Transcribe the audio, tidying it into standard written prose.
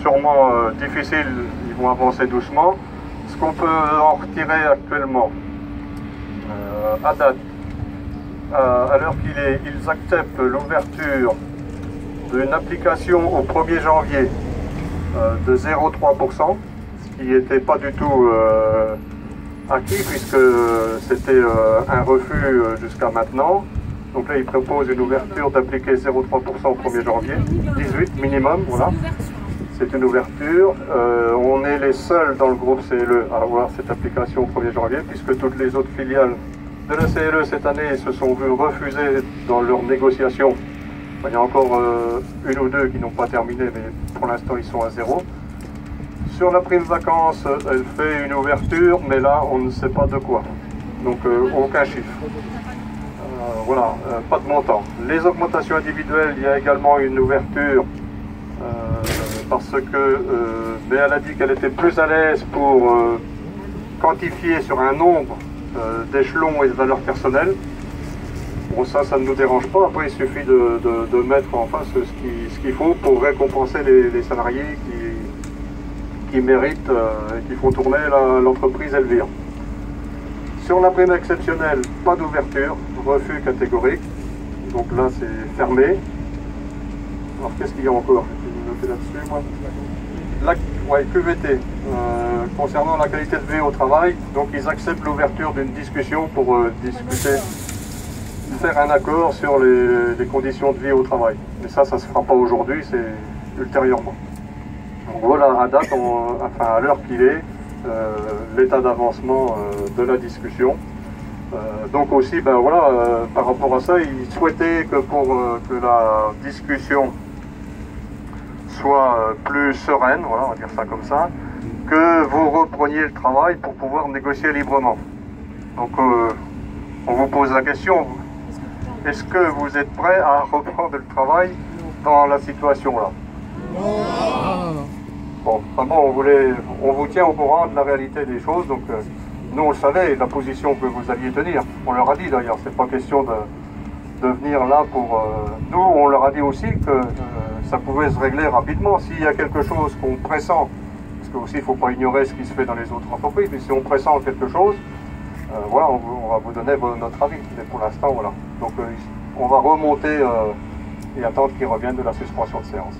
sûrement difficile, ils vont avancer doucement. Ce qu'on peut en retirer actuellement, à date, à l'heure qu'il est, ils acceptent l'ouverture d'une application au 1er janvier de 0,3%, ce qui n'était pas du tout acquis puisque c'était un refus jusqu'à maintenant. Donc là, ils proposent une ouverture d'appliquer 0,3% au 1er janvier, 18 minimum, voilà. C'est une ouverture. On est les seuls dans le groupe CLE à avoir cette application au 1er janvier, puisque toutes les autres filiales de la CLE cette année se sont vues refuser dans leurs négociations. Il y a encore une ou deux qui n'ont pas terminé, mais pour l'instant ils sont à 0. Sur la prime vacances, elle fait une ouverture, mais là on ne sait pas de quoi. Donc aucun chiffre. Voilà, pas de montant. Les augmentations individuelles, il y a également une ouverture parce que mais elle a dit qu'elle était plus à l'aise pour quantifier sur un nombre d'échelons et de valeurs personnelles. Bon, ça ne nous dérange pas. Après, il suffit de mettre en face ce qu'il faut pour récompenser les salariés qui méritent et qui font tourner l'entreprise Elvire. Sur la prime exceptionnelle, pas d'ouverture, refus catégorique. Donc là, c'est fermé. Alors, qu'est-ce qu'il y a encore? J'ai noté là-dessus, moi. QVT, concernant la qualité de vie au travail, donc ils acceptent l'ouverture d'une discussion pour discuter, faire un accord sur les conditions de vie au travail. Mais ça ne se fera pas aujourd'hui, c'est ultérieurement. Donc voilà, à date, enfin à l'heure qu'il est, l'état d'avancement de la discussion. Donc aussi, ben voilà, par rapport à ça, ils souhaitaient que pour que la discussion soit plus sereine, voilà, on va dire ça comme ça, que vous repreniez le travail pour pouvoir négocier librement. Donc on vous pose la question, est-ce que vous êtes prêt à reprendre le travail dans la situation là? Bon, vraiment on vous tient au courant de la réalité des choses, donc nous on le savait, la position que vous alliez tenir, on leur a dit d'ailleurs, c'est pas question de venir là pour... nous on leur a dit aussi que ça pouvait se régler rapidement. S'il y a quelque chose qu'on pressent, parce que aussi il ne faut pas ignorer ce qui se fait dans les autres entreprises, mais si on pressent quelque chose, voilà, on va vous donner notre avis. Mais pour l'instant, voilà. Donc on va remonter et attendre qu'ils reviennent de la suspension de séance.